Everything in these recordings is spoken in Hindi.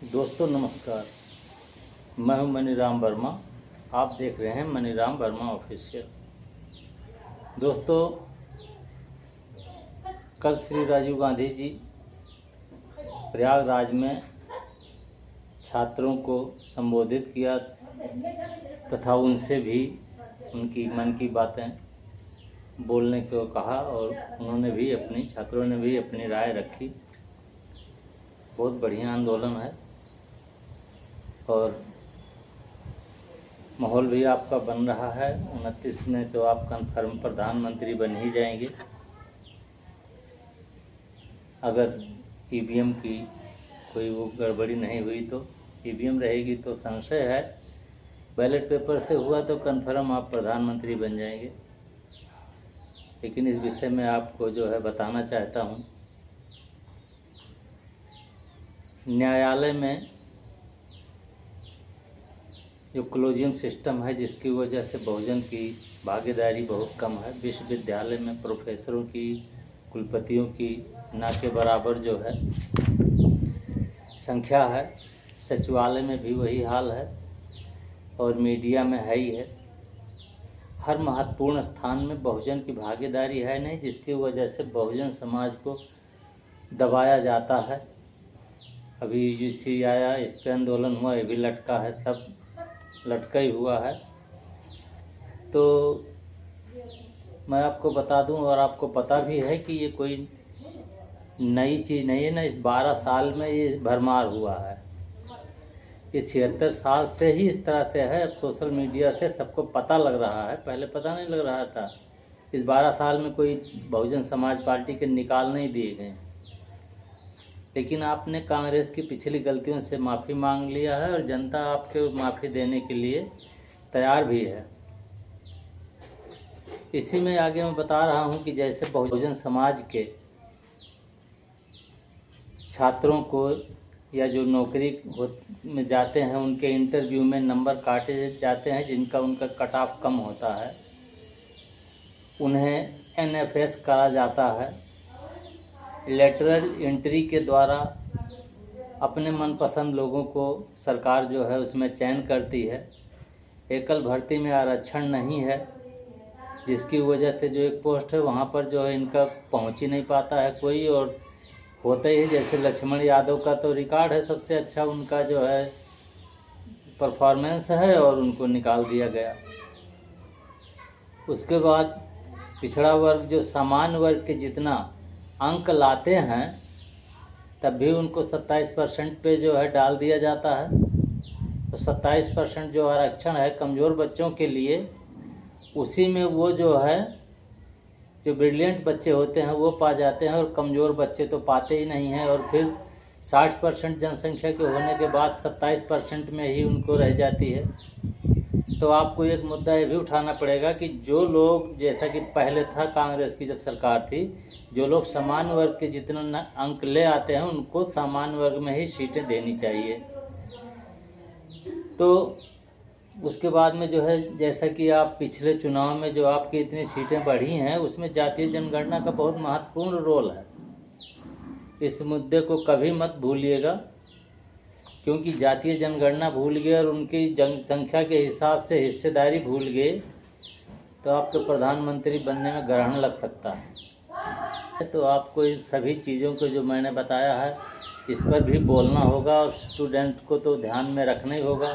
दोस्तों नमस्कार, मैं हूं मनीराम वर्मा। आप देख रहे हैं मनीराम वर्मा ऑफिशियल। दोस्तों, कल श्री राजीव गांधी जी प्रयागराज में छात्रों को संबोधित किया तथा उनसे भी उनकी मन की बातें बोलने को कहा और उन्होंने भी छात्रों ने भी अपनी राय रखी। बहुत बढ़िया आंदोलन है और माहौल भी आपका बन रहा है। 29 में तो आप कन्फर्म प्रधानमंत्री बन ही जाएंगे, अगर ईवीएम की कोई वो गड़बड़ी नहीं हुई तो। ईवीएम रहेगी तो संशय है, बैलेट पेपर से हुआ तो कन्फर्म आप प्रधानमंत्री बन जाएंगे। लेकिन इस विषय में आपको जो है बताना चाहता हूँ, न्यायालय में जो क्लोजिंग सिस्टम है जिसकी वजह से बहुजन की भागीदारी बहुत कम है। विश्वविद्यालय में प्रोफेसरों की, कुलपतियों की ना के बराबर जो है संख्या है। सचिवालय में भी वही हाल है और मीडिया में है ही है। हर महत्वपूर्ण स्थान में बहुजन की भागीदारी है नहीं, जिसकी वजह से बहुजन समाज को दबाया जाता है। अभी यूजीसी आया, इस पर आंदोलन हुआ, ये भी लटका है, सब लटका ही हुआ है। तो मैं आपको बता दूं, और आपको पता भी है कि ये कोई नई चीज़ नहीं है ना। इस 12 साल में ये भरमार हुआ है। ये 76 साल से ही इस तरह से है। अब सोशल मीडिया से सबको पता लग रहा है, पहले पता नहीं लग रहा था। इस 12 साल में कोई बहुजन समाज पार्टी के निकाल नहीं दिए गए, लेकिन आपने कांग्रेस की पिछली गलतियों से माफ़ी मांग लिया है और जनता आपके माफ़ी देने के लिए तैयार भी है। इसी में आगे मैं बता रहा हूं कि जैसे बहुजन समाज के छात्रों को या जो नौकरी में जाते हैं उनके इंटरव्यू में नंबर काटे जाते हैं, जिनका उनका कट ऑफ कम होता है, उन्हें एनएफएस करा जाता है। लेटरल एंट्री के द्वारा अपने मनपसंद लोगों को सरकार जो है उसमें चयन करती है। एकल भर्ती में आरक्षण नहीं है, जिसकी वजह से जो एक पोस्ट है वहाँ पर जो है इनका पहुँच ही नहीं पाता है कोई। और होता ही जैसे लक्ष्मण यादव का तो रिकॉर्ड है, सबसे अच्छा उनका जो है परफॉर्मेंस है और उनको निकाल दिया गया। उसके बाद पिछड़ा वर्ग जो सामान्य वर्ग के जितना अंक लाते हैं तब भी उनको 27% पे जो है डाल दिया जाता है। तो 27% जो आरक्षण है कमज़ोर बच्चों के लिए, उसी में वो जो है जो ब्रिलियंट बच्चे होते हैं वो पा जाते हैं और कमज़ोर बच्चे तो पाते ही नहीं हैं। और फिर 60% जनसंख्या के होने के बाद 27% में ही उनको रह जाती है। तो आपको एक मुद्दा ये भी उठाना पड़ेगा कि जो लोग, जैसा कि पहले था कांग्रेस की जब सरकार थी, जो लोग सामान्य वर्ग के जितना अंक ले आते हैं उनको सामान्य वर्ग में ही सीटें देनी चाहिए। तो उसके बाद में जो है, जैसा कि आप पिछले चुनाव में जो आपकी इतनी सीटें बढ़ी हैं उसमें जातीय जनगणना का बहुत महत्वपूर्ण रोल है। इस मुद्दे को कभी मत भूलिएगा, क्योंकि जातीय जनगणना भूल गए और उनकी जनसंख्या के हिसाब से हिस्सेदारी भूल गए तो आपके प्रधानमंत्री बनने में ग्रहण लग सकता है। तो आपको इन सभी चीज़ों को जो मैंने बताया है इस पर भी बोलना होगा और स्टूडेंट को तो ध्यान में रखना ही होगा।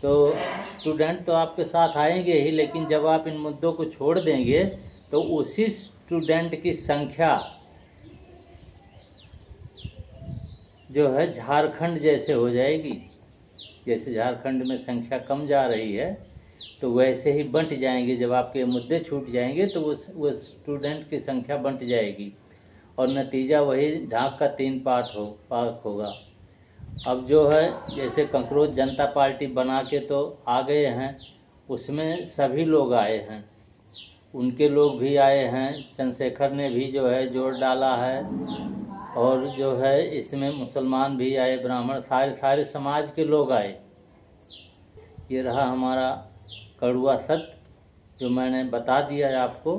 तो स्टूडेंट तो आपके साथ आएंगे ही, लेकिन जब आप इन मुद्दों को छोड़ देंगे तो उसी स्टूडेंट की संख्या जो है झारखंड जैसे हो जाएगी। जैसे झारखंड में संख्या कम जा रही है तो वैसे ही बंट जाएंगे। जब आपके मुद्दे छूट जाएंगे तो वो स्टूडेंट की संख्या बंट जाएगी और नतीजा वही ढाक का 3 पाक होगा। अब जो है जैसे कंकरोच जनता पार्टी बना के तो आ गए हैं, उसमें सभी लोग आए हैं, उनके लोग भी आए हैं, चंद्रशेखर ने भी जो है जोर डाला है, और जो है इसमें मुसलमान भी आए, ब्राह्मण, सारे समाज के लोग आए। ये रहा हमारा कड़वा सत्य जो मैंने बता दिया है आपको।